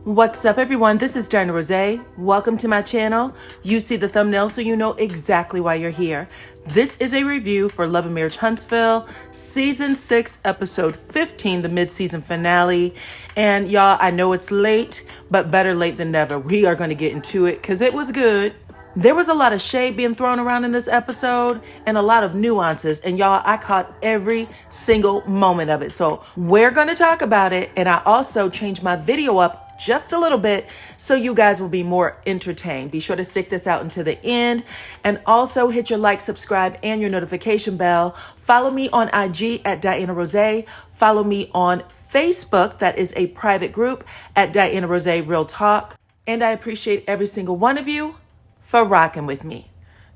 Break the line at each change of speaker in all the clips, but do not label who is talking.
What's up, everyone? This is DYANAROZAY. Welcome to my channel. You see the thumbnail, so you know exactly why you're here. This is a review for Love and Marriage Huntsville, Season 6, Episode 15, the mid-season finale. And y'all, I know it's late, but better late than never. We are going to get into it because it was good. There was a lot of shade being thrown around in this episode and a lot of nuances. And y'all, I caught every single moment of it. So we're going to talk about it. And I also changed my video up just a little bit so you guys will be more entertained. Be sure to stick this out until the end and also hit your like, subscribe, and your notification bell. Follow me on IG at DYANAROZAY. Follow me on Facebook, that is a private group, at DYANAROZAY Real Talk. And I appreciate every single one of you for rocking with me.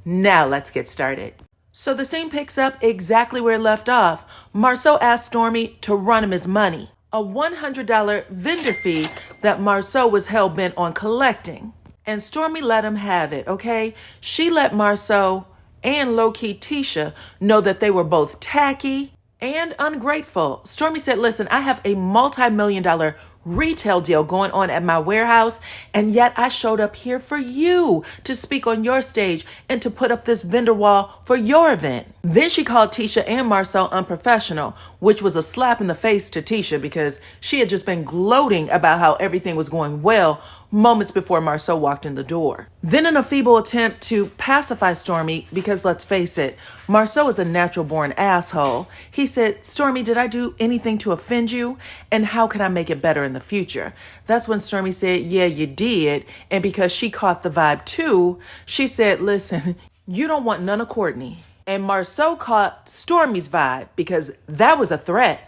Now let's get started. So the scene picks up exactly where it left off. Marceau asked Stormy to run him his money, a $100 vendor fee that Marceau was hell-bent on collecting. And Stormy let him have it, okay? She let Marceau and low-key Tisha know that they were both tacky and ungrateful. Stormy said, listen, I have a multi-million-dollar retail deal going on at my warehouse, and yet I showed up here for you to speak on your stage and to put up this vendor wall for your event. Then she called Tisha and Marceau unprofessional, which was a slap in the face to Tisha because she had just been gloating about how everything was going well moments before Marceau walked in the door. Then in a feeble attempt to pacify Stormy, because let's face it, Marceau is a natural-born asshole, he said, Stormy, did I do anything to offend you? And how can I make it better in the future? That's when Stormy said, yeah, you did. And because she caught the vibe too, she said, listen, you don't want none of Courtney. And Marceau caught Stormy's vibe because that was a threat.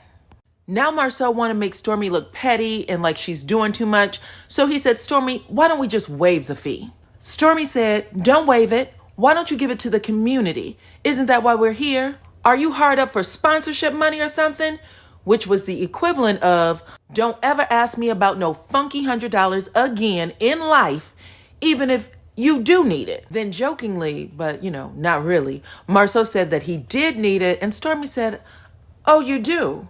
Now Marceau wanted to make Stormy look petty and like she's doing too much. So he said, Stormy, why don't we just waive the fee? Stormy said, don't waive it. Why don't you give it to the community? Isn't that why we're here? Are you hard up for sponsorship money or something? Which was the equivalent of, don't ever ask me about no funky $100 again in life, even if you do need it. Then jokingly, but not really, Marceau said that he did need it, and Stormy said, oh, you do?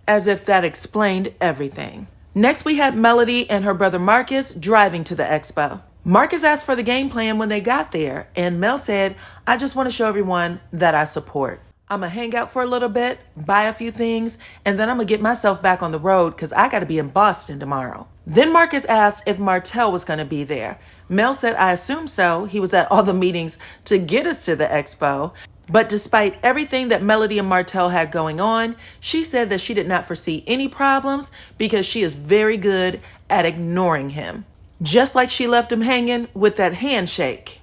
As if that explained everything. Next, we had Melody and her brother Marcus driving to the Expo. Marcus asked for the game plan when they got there, and Mel said, I just want to show everyone that I support. I'm going to hang out for a little bit, buy a few things, and then I'm going to get myself back on the road because I got to be in Boston tomorrow. Then Marcus asked if Martel was going to be there. Mel said, I assume so. He was at all the meetings to get us to the Expo. But despite everything that Melody and Martel had going on, she said that she did not foresee any problems because she is very good at ignoring him. Just like she left him hanging with that handshake.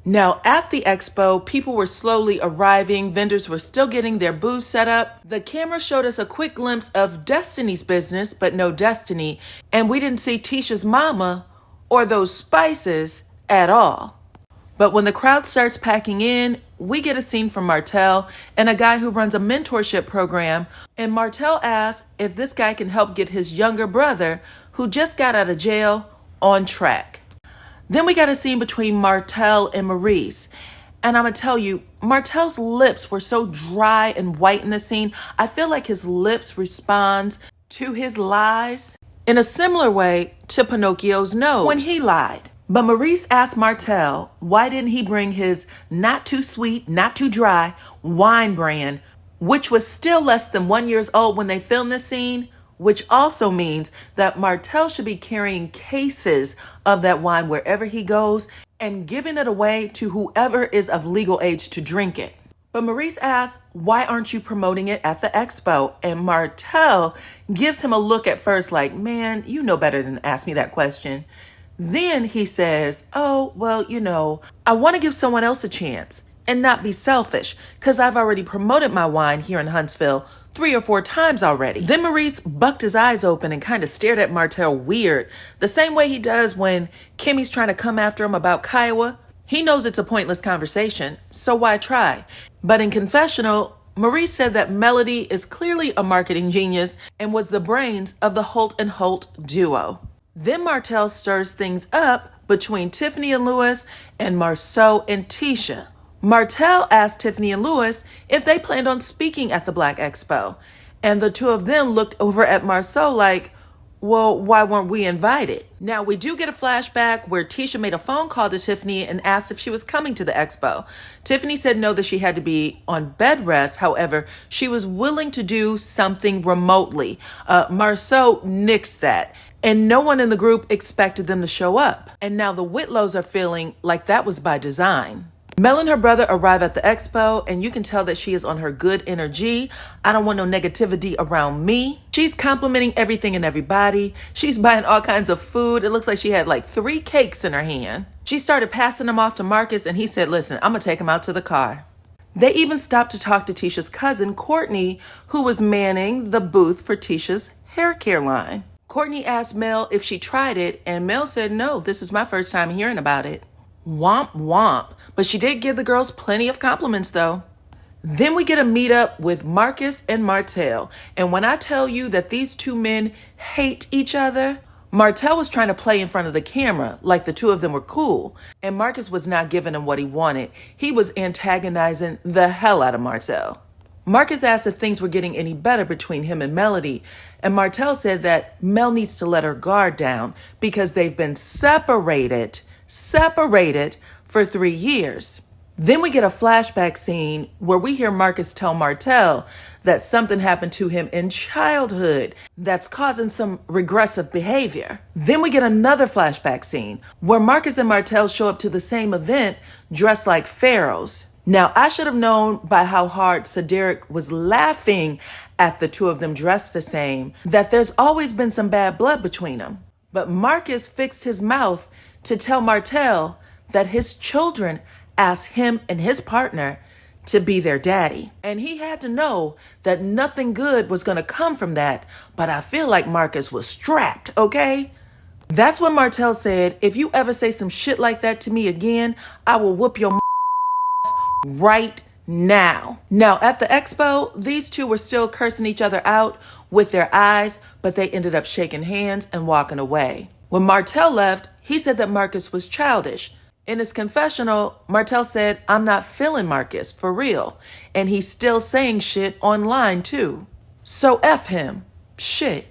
Now, at the Expo, people were slowly arriving. Vendors were still getting their booths set up. The camera showed us a quick glimpse of Destiny's business, but no Destiny. And we didn't see Tisha's mama or those spices at all. But when the crowd starts packing in, we get a scene from Martel and a guy who runs a mentorship program. And Martel asks if this guy can help get his younger brother, who just got out of jail, on track. Then we got a scene between Martel and Maurice. And I'm going to tell you, Martel's lips were so dry and white in the scene. I feel like his lips responds to his lies in a similar way to Pinocchio's nose when he lied. But Maurice asked Martel, why didn't he bring his not too sweet, not too dry wine brand, which was still less than 1 year old when they filmed this scene, which also means that Martel should be carrying cases of that wine wherever he goes and giving it away to whoever is of legal age to drink it. But Maurice asked, why aren't you promoting it at the Expo? And Martel gives him a look at first like, man, you know better than to ask me that question. Then he says, oh, well, I want to give someone else a chance and not be selfish because I've already promoted my wine here in Huntsville 3 or 4 times already. Then Maurice bucked his eyes open and kind of stared at Martel weird, the same way he does when Kimmy's trying to come after him about Kiowa. He knows it's a pointless conversation, so why try? But in confessional, Maurice said that Melody is clearly a marketing genius and was the brains of the Holt and Holt duo. Then Martel stirs things up between Tiffany and Louis and Marceau and Tisha. Martel asked Tiffany and Louis if they planned on speaking at the Black Expo. And the two of them looked over at Marceau like, Well, why weren't we invited? Now, we do get a flashback where Tisha made a phone call to Tiffany and asked if she was coming to the expo. Tiffany said no, that she had to be on bed rest. However, she was willing to do something remotely. Marceau nixed that, and no one in the group expected them to show up. And now the Whitlows are feeling like that was by design. Mel and her brother arrive at the expo, and you can tell that she is on her good energy. I don't want no negativity around me. She's complimenting everything and everybody. She's buying all kinds of food. It looks like she had like 3 cakes in her hand. She started passing them off to Marcus, and he said, listen, I'm gonna take him out to the car. They even stopped to talk to Tisha's cousin, Courtney, who was manning the booth for Tisha's hair care line. Courtney asked Mel if she tried it, and Mel said, no, this is my first time hearing about it. Womp womp. But she did give the girls plenty of compliments though. Then we get a meetup with Marcus and Martel. And when I tell you that these 2 men hate each other, Martel was trying to play in front of the camera like the 2 of them were cool. And Marcus was not giving him what he wanted. He was antagonizing the hell out of Martel. Marcus asked if things were getting any better between him and Melody. And Martel said that Mel needs to let her guard down because they've been separated for 3 years. Then we get a flashback scene where we hear Marcus tell Martel that something happened to him in childhood that's causing some regressive behavior. Then we get another flashback scene where Marcus and Martel show up to the same event dressed like pharaohs. Now, I should have known by how hard Cedric was laughing at the 2 of them dressed the same that there's always been some bad blood between them. But Marcus fixed his mouth to tell Martel that his children asked him and his partner to be their daddy. And he had to know that nothing good was going to come from that. But I feel like Marcus was strapped, okay? That's when Martel said, if you ever say some shit like that to me again, I will whoop your right now. Now, at the expo, these 2 were still cursing each other out with their eyes, but they ended up shaking hands and walking away. When Martel left, he said that Marcus was childish. In his confessional, Martel said, I'm not feeling Marcus, for real. And he's still saying shit online too. So F him. Shit.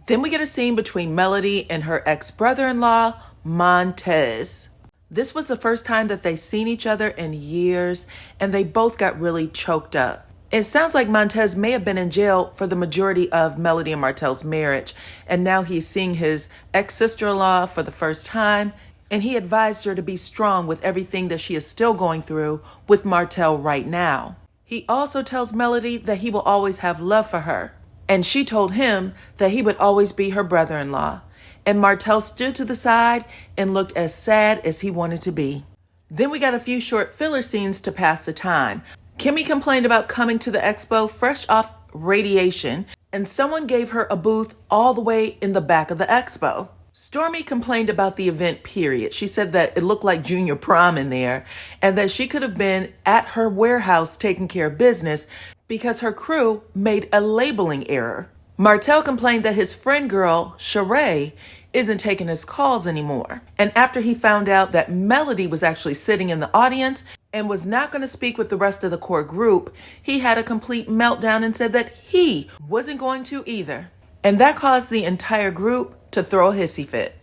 Then we get a scene between Melody and her ex-brother-in-law, Montez. This was the first time that they seen each other in years, and they both got really choked up. It sounds like Montez may have been in jail for the majority of Melody and Martel's marriage, and now he's seeing his ex-sister-in-law for the first time, and he advised her to be strong with everything that she is still going through with Martel right now. He also tells Melody that he will always have love for her, and she told him that he would always be her brother-in-law. And Martel stood to the side and looked as sad as he wanted to be. Then we got a few short filler scenes to pass the time. Kimmy complained about coming to the expo fresh off radiation, and someone gave her a booth all the way in the back of the expo. Stormy complained about the event, period. She said that it looked like junior prom in there, and that she could have been at her warehouse taking care of business because her crew made a labeling error. Martel complained that his friend girl, Sheree, isn't taking his calls anymore. And after he found out that Melody was actually sitting in the audience and was not going to speak with the rest of the core group, he had a complete meltdown and said that he wasn't going to either. And that caused the entire group to throw a hissy fit.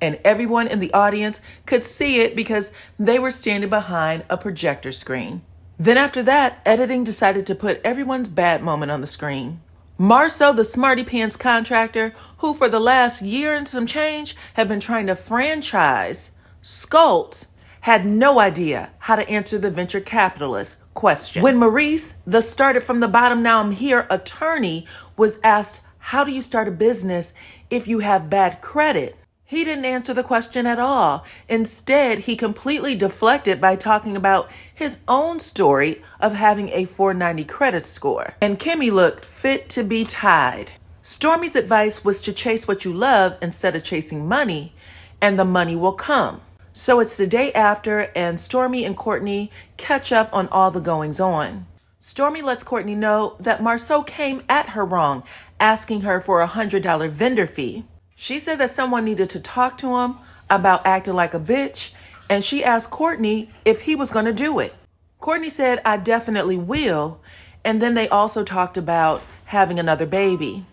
And everyone in the audience could see it because they were standing behind a projector screen. Then after that, editing decided to put everyone's bad moment on the screen. Marceau, the smarty pants contractor, who for the last year and some change had been trying to franchise Sculpt, had no idea how to answer the venture capitalist question. When Maurice, the started from the bottom, now I'm here attorney, was asked, how do you start a business if you have bad credit? He didn't answer the question at all. Instead, he completely deflected by talking about his own story of having a 490 credit score. And Kimmy looked fit to be tied. Stormy's advice was to chase what you love instead of chasing money, and the money will come. So it's the day after, and Stormy and Courtney catch up on all the goings on. Stormy lets Courtney know that Marceau came at her wrong, asking her for a $100 vendor fee. She said that someone needed to talk to him about acting like a bitch, and she asked Courtney if he was going to do it. Courtney said, I definitely will, and then they also talked about having another baby.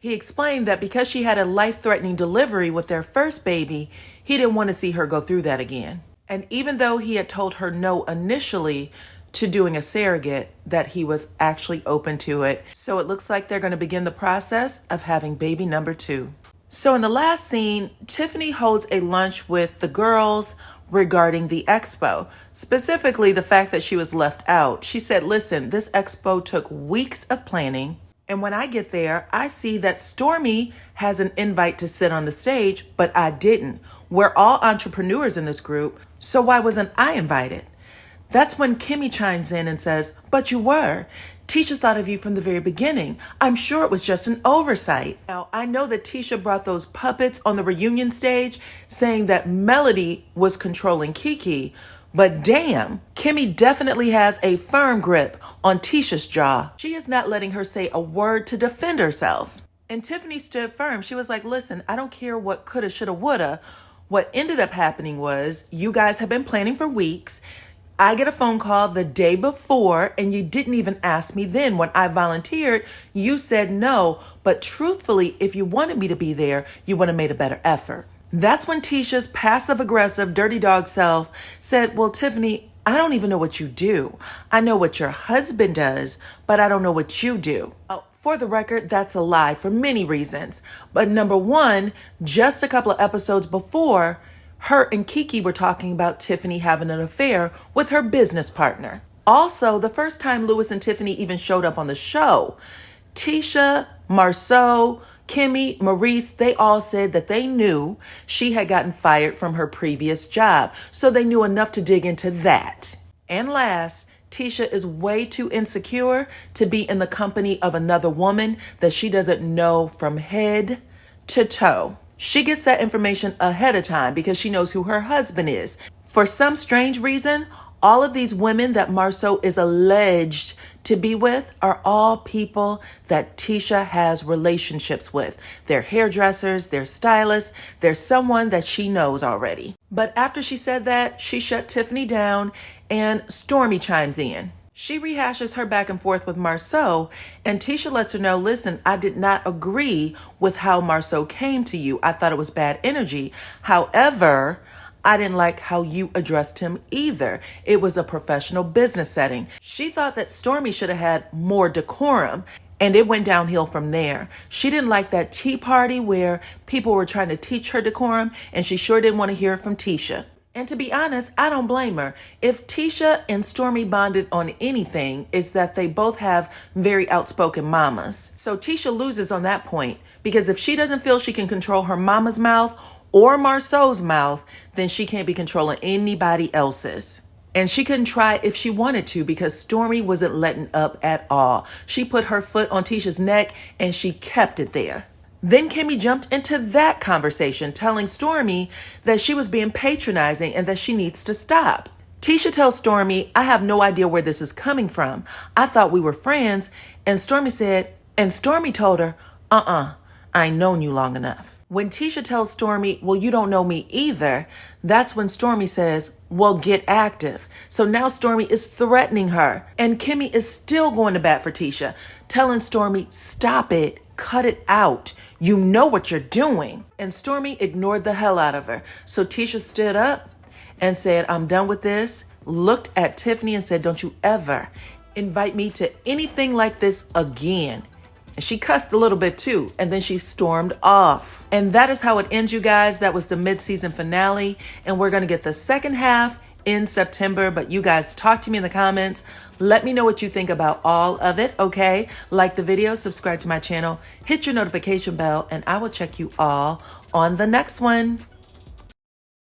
He explained that because she had a life-threatening delivery with their first baby, he didn't want to see her go through that again. And even though he had told her no initially to doing a surrogate, that he was actually open to it. So it looks like they're going to begin the process of having baby number 2. So in the last scene, Tiffany holds a lunch with the girls regarding the expo, specifically the fact that she was left out. She said, listen, this expo took weeks of planning. And when I get there, I see that Stormy has an invite to sit on the stage, but I didn't. We're all entrepreneurs in this group, so why wasn't I invited? That's when Kimmy chimes in and says, but you were. Tisha thought of you from the very beginning. I'm sure it was just an oversight. Now, I know that Tisha brought those puppets on the reunion stage saying that Melody was controlling Kiki, but damn, Kimmy definitely has a firm grip on Tisha's jaw. She is not letting her say a word to defend herself. And Tiffany stood firm. She was like, listen, I don't care what coulda, shoulda, woulda. What ended up happening was you guys have been planning for weeks. I get a phone call the day before, and you didn't even ask me then. When I volunteered, you said no. But truthfully, if you wanted me to be there, you would have made a better effort. That's when Tisha's passive-aggressive, dirty dog self said, well, Tiffany, I don't even know what you do. I know what your husband does, but I don't know what you do. Oh, for the record, that's a lie for many reasons. But number one, just a couple of episodes before, her and Kiki were talking about Tiffany having an affair with her business partner. Also, the first time Lewis and Tiffany even showed up on the show, Tisha, Marceau, Kimmy, Maurice, they all said that they knew she had gotten fired from her previous job. So they knew enough to dig into that. And last, Tisha is way too insecure to be in the company of another woman that she doesn't know from head to toe. She gets that information ahead of time because she knows who her husband is. For some strange reason, all of these women that Marceau is alleged to be with are all people that Tisha has relationships with. They're hairdressers, they're stylists, they're someone that she knows already. But after she said that, she shut Tiffany down and Stormy chimes in. She rehashes her back and forth with Marceau, and Tisha lets her know, listen, I did not agree with how Marceau came to you. I thought it was bad energy. However, I didn't like how you addressed him either. It was a professional business setting. She thought that Stormy should have had more decorum, and it went downhill from there. She didn't like that tea party where people were trying to teach her decorum, and she sure didn't want to hear it from Tisha. And to be honest, I don't blame her. If Tisha and Stormy bonded on anything, it's that they both have very outspoken mamas. So Tisha loses on that point, because if she doesn't feel she can control her mama's mouth or Marceau's mouth, then she can't be controlling anybody else's. And she couldn't try if she wanted to because Stormy wasn't letting up at all. She put her foot on Tisha's neck and she kept it there. Then Kimmy jumped into that conversation, telling Stormy that she was being patronizing and that she needs to stop. Tisha tells Stormy, I have no idea where this is coming from. I thought we were friends. And Stormy told her, I ain't known you long enough. When Tisha tells Stormy, well, you don't know me either, that's when Stormy says, well, get active. So now Stormy is threatening her. And Kimmy is still going to bat for Tisha, telling Stormy, stop it. Cut it out. You know what you're doing. And Stormy ignored the hell out of her. So Tisha stood up and said, I'm done with this, looked at Tiffany and said, don't you ever invite me to anything like this again. And she cussed a little bit too. And then she stormed off. And that is how it ends, you guys. That was the mid-season finale. And we're going to get the second half in September. But you guys talk to me in the comments. Let me know what you think about all of it, okay? Like the video, subscribe to my channel, hit your notification bell, and I will check you all on the next one.